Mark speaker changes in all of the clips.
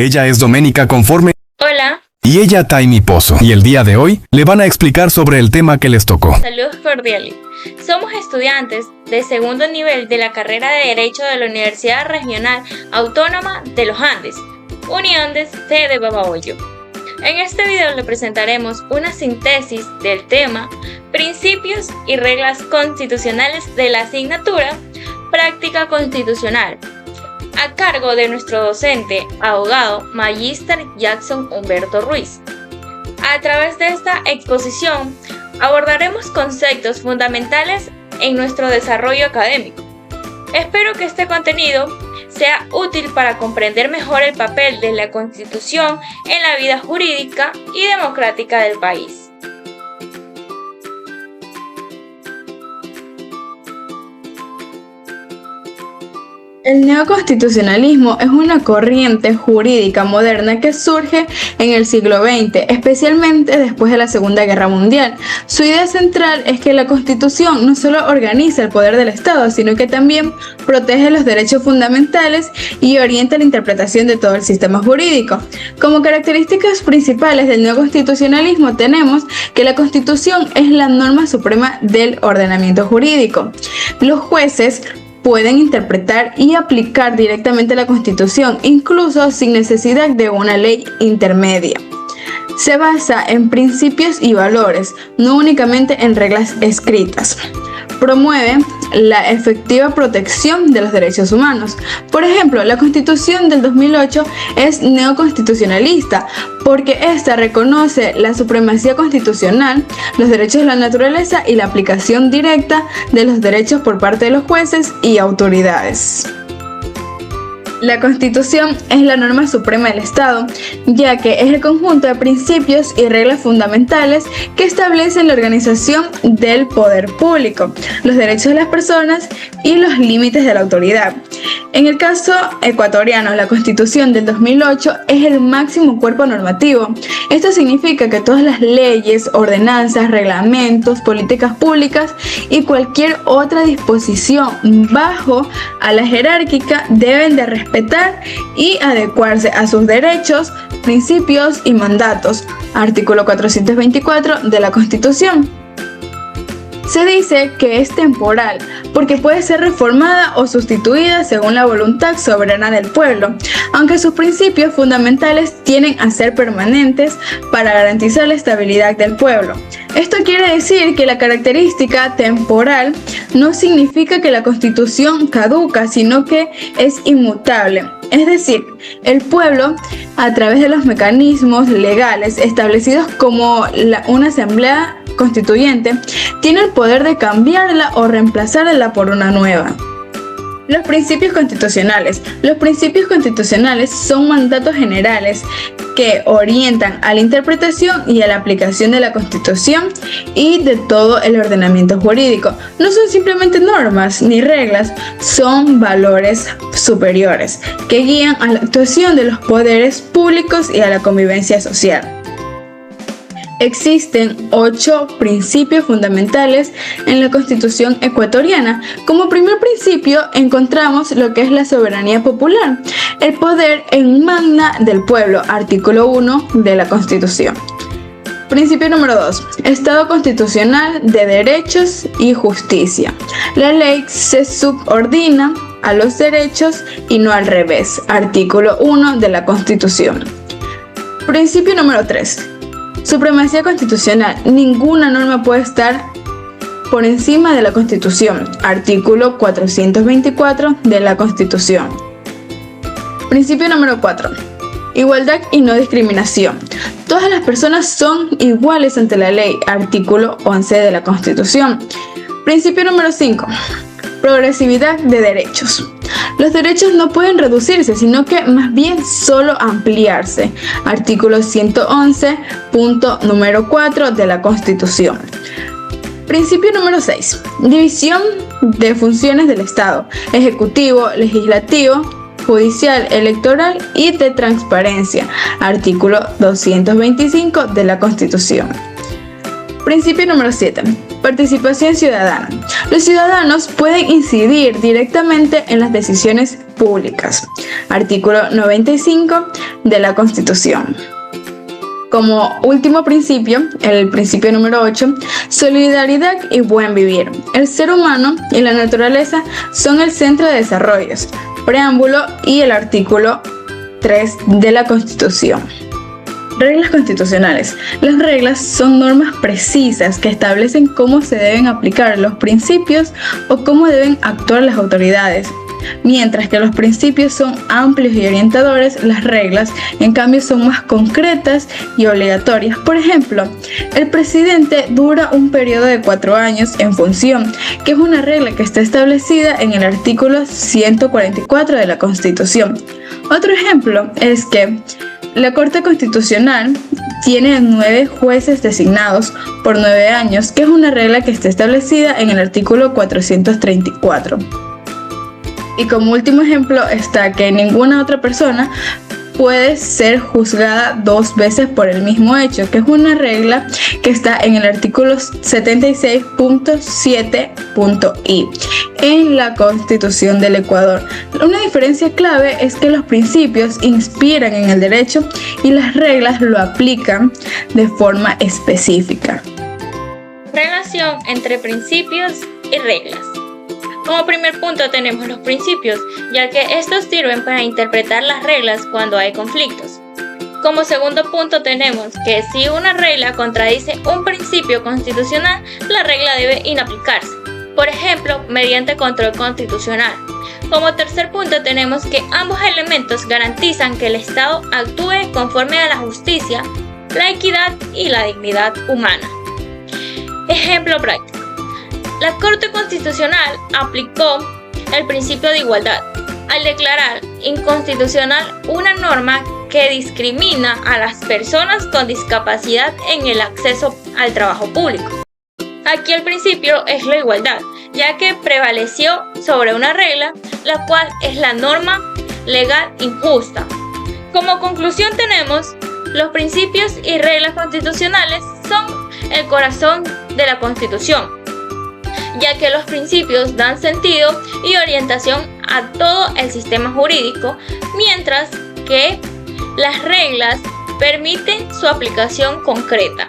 Speaker 1: Ella es Doménica Conforme.
Speaker 2: Hola.
Speaker 1: Y ella Taimi Pozo. Y el día de hoy le van a explicar sobre el tema que les tocó.
Speaker 2: Saludos cordiales. Somos estudiantes de segundo nivel de la carrera de Derecho de la Universidad Regional Autónoma de los Andes, Uniandes, sede Babahoyo. En este video le presentaremos una síntesis del tema Principios y reglas constitucionales de la asignatura Práctica Constitucional, a cargo de nuestro docente, abogado, Magíster Jackson Humberto Ruiz. A través de esta exposición abordaremos conceptos fundamentales en nuestro desarrollo académico. Espero que este contenido sea útil para comprender mejor el papel de la Constitución en la vida jurídica y democrática del país.
Speaker 3: El neoconstitucionalismo es una corriente jurídica moderna que surge en el siglo XX, especialmente después de la Segunda Guerra Mundial. Su idea central es que la Constitución no solo organiza el poder del Estado, sino que también protege los derechos fundamentales y orienta la interpretación de todo el sistema jurídico. Como características principales del neoconstitucionalismo tenemos que la Constitución es la norma suprema del ordenamiento jurídico. Los jueces pueden interpretar y aplicar directamente la Constitución, incluso sin necesidad de una ley intermedia. Se basa en principios y valores, no únicamente en reglas escritas. Promueve la efectiva protección de los derechos humanos. Por ejemplo, la Constitución del 2008 es neoconstitucionalista porque esta reconoce la supremacía constitucional, los derechos de la naturaleza y la aplicación directa de los derechos por parte de los jueces y autoridades. La Constitución es la norma suprema del Estado, ya que es el conjunto de principios y reglas fundamentales que establecen la organización del poder público, los derechos de las personas y los límites de la autoridad. En el caso ecuatoriano, la Constitución del 2008 es el máximo cuerpo normativo. Esto significa que todas las leyes, ordenanzas, reglamentos, políticas públicas y cualquier otra disposición bajo a la jerárquica deben de respetar y adecuarse a sus derechos, principios y mandatos. Artículo 424 de la Constitución. Se dice que es temporal porque puede ser reformada o sustituida según la voluntad soberana del pueblo, aunque sus principios fundamentales tienden a ser permanentes para garantizar la estabilidad del pueblo. Esto quiere decir que la característica temporal no significa que la Constitución caduca, sino que es inmutable. Es decir, el pueblo, a través de los mecanismos legales establecidos como una asamblea constituyente, tiene el poder de cambiarla o reemplazarla por una nueva. Los principios constitucionales. Los principios constitucionales son mandatos generales que orientan a la interpretación y a la aplicación de la Constitución y de todo el ordenamiento jurídico. No son simplemente normas ni reglas, son valores superiores que guían a la actuación de los poderes públicos y a la convivencia social. Existen 8 principios fundamentales en la Constitución ecuatoriana. Como primer principio encontramos lo que es la soberanía popular, el poder en magna del pueblo, artículo 1 de la Constitución. Principio número 2. Estado constitucional de derechos y justicia. La ley se subordina a los derechos y no al revés, artículo 1 de la Constitución. Principio número 3. Supremacía constitucional. Ninguna norma puede estar por encima de la Constitución. Artículo 424 de la Constitución. Principio número 4. Igualdad y no discriminación. Todas las personas son iguales ante la ley. Artículo 11 de la Constitución. Principio número 5. Progresividad de derechos. Los derechos no pueden reducirse, sino que más bien solo ampliarse. Artículo 111, punto número 4 de la Constitución. Principio número 6. División de funciones del Estado: ejecutivo, legislativo, judicial, electoral y de transparencia. Artículo 225 de la Constitución. Principio número 7. Participación ciudadana. Los ciudadanos pueden incidir directamente en las decisiones públicas. Artículo 95 de la Constitución. Como último principio, el principio número 8, solidaridad y buen vivir. El ser humano y la naturaleza son el centro de desarrollos. Preámbulo y el artículo 3 de la Constitución. Reglas constitucionales. Las reglas son normas precisas que establecen cómo se deben aplicar los principios o cómo deben actuar las autoridades. Mientras que los principios son amplios y orientadores, las reglas, en cambio, son más concretas y obligatorias. Por ejemplo, el presidente dura un periodo de 4 años en función, que es una regla que está establecida en el artículo 144 de la Constitución. Otro ejemplo es que la Corte Constitucional tiene 9 jueces designados por 9 años, que es una regla que está establecida en el artículo 434. Y como último ejemplo está que ninguna otra persona puede ser juzgada 2 veces por el mismo hecho, que es una regla que está en el artículo 76.7.i en la Constitución del Ecuador. Una diferencia clave es que los principios inspiran en el derecho y las reglas lo aplican de forma específica.
Speaker 2: Relación entre principios y reglas. Como primer punto tenemos los principios, ya que estos sirven para interpretar las reglas cuando hay conflictos. Como segundo punto tenemos que si una regla contradice un principio constitucional, la regla debe inaplicarse, por ejemplo, mediante control constitucional. Como tercer punto tenemos que ambos elementos garantizan que el Estado actúe conforme a la justicia, la equidad y la dignidad humana. Ejemplo práctico. La Corte Constitucional aplicó el principio de igualdad al declarar inconstitucional una norma que discrimina a las personas con discapacidad en el acceso al trabajo público. Aquí el principio es la igualdad, ya que prevaleció sobre una regla, la cual es la norma legal injusta. Como conclusión tenemos, los principios y reglas constitucionales son el corazón de la Constitución, ya que los principios dan sentido y orientación a todo el sistema jurídico, mientras que las reglas permiten su aplicación concreta.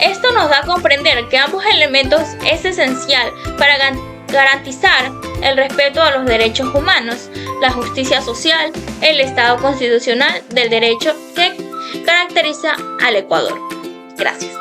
Speaker 2: Esto nos da a comprender que ambos elementos es esencial para garantizar el respeto a los derechos humanos, la justicia social, el Estado constitucional del derecho que caracteriza al Ecuador. Gracias.